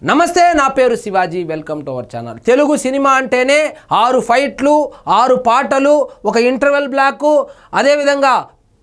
నమస్తే, నా పేరు Shivaji. Welcome to our channel. Telugu cinema అంటేనే 6 ఫైట్లు, 6 పాటలు, ఒక ఇంటర్వెల్ బ్లాక్, అదేవిధంగా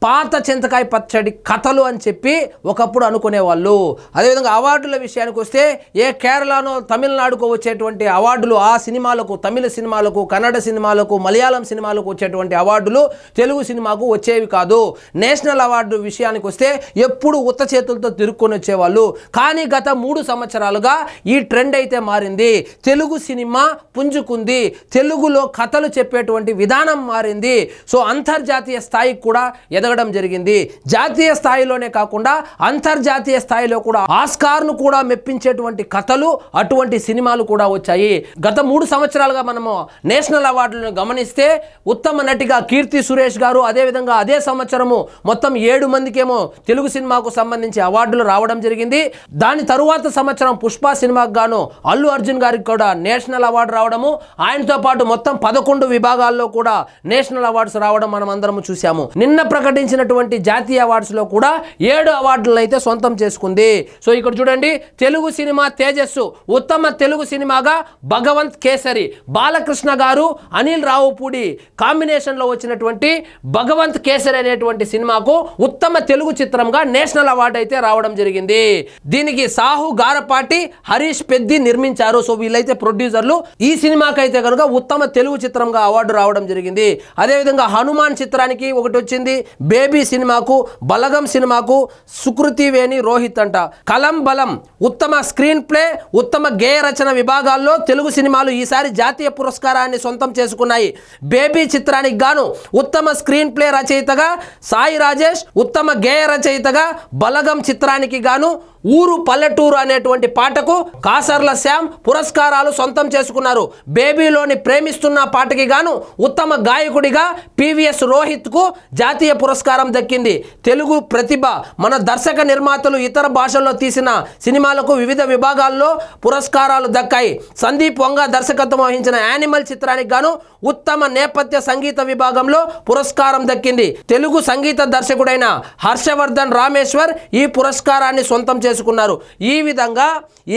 పాత చింతకాయ పచ్చడి కథలు అని చెప్పి ఒకప్పుడు అనుకునేవాళ్ళు. అదేవిధంగా అవార్డుల విషయానికి వస్తే ఏ కేరళనో తమిళనాడుకో వచ్చేటువంటి అవార్డులు ఆ సినిమాలకు, తమిళ సినిమాలకు, కన్నడ సినిమాలకు, మలయాళం సినిమాలకు వచ్చేటువంటి అవార్డులు తెలుగు సినిమాకు వచ్చేవి కాదు. నేషనల్ అవార్డు విషయానికి వస్తే ఎప్పుడు ఉత్త చేతులతో తిరుక్కొని వచ్చేవాళ్ళు. కానీ గత 3 సంవత్సరాలుగా ఈ ట్రెండ్ అయితే మారింది. తెలుగు సినిమా పుంజుకుంది. తెలుగులో కథలు చెప్పేటువంటి విధానం మారింది. సో అంతర్జాతీయ స్థాయికి కూడా ఎదగడం జరిగింది. జాతీయ స్థాయిలోనే కాకుండా అంతర్జాతీయ స్థాయిలో కూడా ఆస్కార్ను కూడా మెప్పించేటువంటి కథలు, అటువంటి సినిమాలు కూడా వచ్చాయి. గత 3 సంవత్సరాలుగా మనము నేషనల్ అవార్డులను గమనిస్తే ఉత్తమ నటిగా కీర్తి సురేష్ గారు, అదేవిధంగా అదే సంవత్సరము మొత్తం 7 మందికేమో తెలుగు సినిమాకు సంబంధించి అవార్డులు రావడం జరిగింది. దాని తరువాత సంవత్సరం పుష్ప సినిమాకు గాను అల్లు అర్జున్ గారికి కూడా నేషనల్ అవార్డు రావడము, ఆయనతో పాటు మొత్తం 11 విభాగాల్లో కూడా నేషనల్ అవార్డ్స్ రావడం మనం అందరం చూసాము. నిన్న ప్రకటించినటువంటి జాతీయ అవార్డ్స్ లో కూడా 7 అవార్డులను అయితే సొంతం చేసుకుంది. సో ఇక్కడ చూడండి, తెలుగు సినిమా తేజస్సు ఉత్తమ తెలుగు సినిమాగా భగవంత్ కేసరి, బాలకృష్ణ గారు అనిల్ రావుపూడి కాంబినేషన్ లో వచ్చినటువంటి భగవంత్ కేసరి అనేటువంటి సినిమాకు ఉత్తమ తెలుగు చిత్రంగా నేషనల్ అవార్డు అయితే రావడం జరిగింది. దీనికి సాహు గారపాటి, హరీష్ పెద్ది నిర్మించారు. సో వీళ్ళైతే ప్రొడ్యూసర్లు. ఈ సినిమాకైతే కనుక ఉత్తమ తెలుగు చిత్రంగా అవార్డు రావడం జరిగింది. అదేవిధంగా హనుమాన్ చిత్రానికి ఒకటి వచ్చింది, బేబీ సినిమాకు, బలగం సినిమాకు సుకృతి వేణి, రోహిత్ అంట. కలం బలం ఉత్తమ స్క్రీన్ ప్లే, ఉత్తమ గేయ రచన విభాగాల్లో తెలుగు సినిమాలు ఈసారి జాతీయ పురస్కారాన్ని సొంతం చేసుకున్నాయి. బేబీ చిత్రానికి గాను ఉత్తమ స్క్రీన్ ప్లే రచయితగా సాయి రాజేష్, ఉత్తమ గేయ రచయితగా బలగం చిత్రానికి గాను ఊరు పల్లెటూరు అనేటువంటి పాటకు కాసర్ల శ్యామ్ పురస్కారాలు సొంతం చేసుకున్నారు. బేబీలోని ప్రేమిస్తున్న పాటకి గాను ఉత్తమ గాయకుడిగా పివిఎస్ రోహిత్ కు జాతీయ పురస్కారం దక్కింది. తెలుగు ప్రతిభ మన దర్శక నిర్మాతలు ఇతర భాషల్లో తీసిన సినిమాలకు వివిధ విభాగాల్లో పురస్కారాలు దక్కాయి. సందీప్ వంగ దర్శకత్వం వహించిన యానిమల్ చిత్రానికి గాను ఉత్తమ నేపథ్య సంగీత విభాగంలో పురస్కారం దక్కింది. తెలుగు సంగీత దర్శకుడైన హర్షవర్ధన్ రామేశ్వర్ ఈ పురస్కారాన్ని సొంతం చేసుకున్నారు. ఈ విధంగా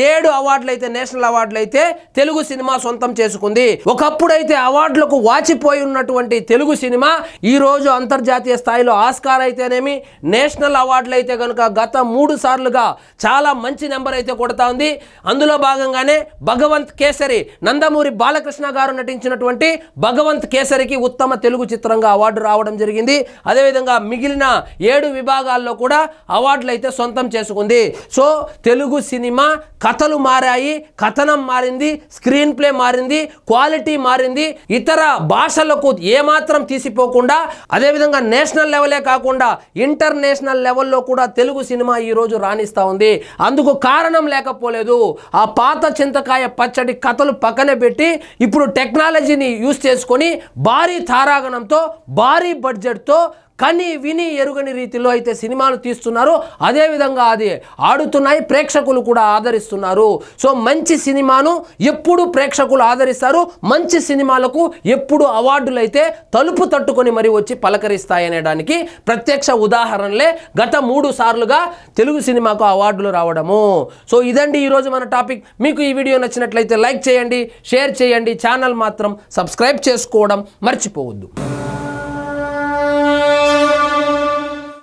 7 అవార్డులు అయితే, నేషనల్ అవార్డులు అయితే తెలుగు సినిమా సొంతం చేసుకుంది. ఒకప్పుడైతే అవార్డులకు వాచిపోయి ఉన్నటువంటి తెలుగు సినిమా ఈ రోజు అంతర్జాతీయ స్థాయిలో ఆస్కార్ అయితేనేమి, నేషనల్ అవార్డులు అయితే కనుక గత 3 సార్లుగా చాలా మంచి నెంబర్ అయితే కొడతా ఉంది. అందులో భాగంగానే భగవంత్ కేసరి, నందమూరి బాలకృష్ణ గారు నటించినటువంటి భగవంత్ కేసరికి ఉత్తమ తెలుగు చిత్రంగా అవార్డు రావడం జరిగింది. అదేవిధంగా మిగిలిన 7 విభాగాల్లో కూడా అవార్డులు అయితే సొంతం చేసుకుంది. సో తెలుగు సినిమా కథలు మారాయి, కథనం మారింది, స్క్రీన్ ప్లే మారింది, క్వాలిటీ మారింది. ఇతర భాషలకు ఏమాత్రం తీసిపోకుండా, అదేవిధంగా నేషనల్ లెవెలే కాకుండా ఇంటర్నేషనల్ లెవెల్లో కూడా తెలుగు సినిమా ఈరోజు రాణిస్తూ ఉంది. అందుకు కారణం లేకపోలేదు. ఆ పాత చింతకాయ పచ్చడి కథలు పక్కన పెట్టి ఇప్పుడు టెక్నాలజీని యూజ్ చేసుకొని భారీ తారాగణంతో, భారీ బడ్జెట్తో, కని విని ఎరుగని రీతిలో అయితే సినిమాలు తీస్తున్నారు. అదేవిధంగా అది ఆడుతున్నాయి, ప్రేక్షకులు కూడా ఆదరిస్తున్నారు. సో మంచి సినిమాను ఎప్పుడు ప్రేక్షకులు ఆదరిస్తారు, మంచి సినిమాలకు ఎప్పుడు అవార్డులు అయితే తలుపు తట్టుకొని మరి వచ్చి పలకరిస్తాయనేదానికి ప్రత్యక్ష ఉదాహరణలే గత 3 సార్లుగా తెలుగు సినిమాకు అవార్డులు రావడము. సో ఇదండి ఈరోజు మన టాపిక్. మీకు ఈ వీడియో నచ్చినట్లయితే లైక్ చేయండి, షేర్ చేయండి, ఛానల్ మాత్రం సబ్స్క్రైబ్ చేసుకోవడం మర్చిపోవద్దు.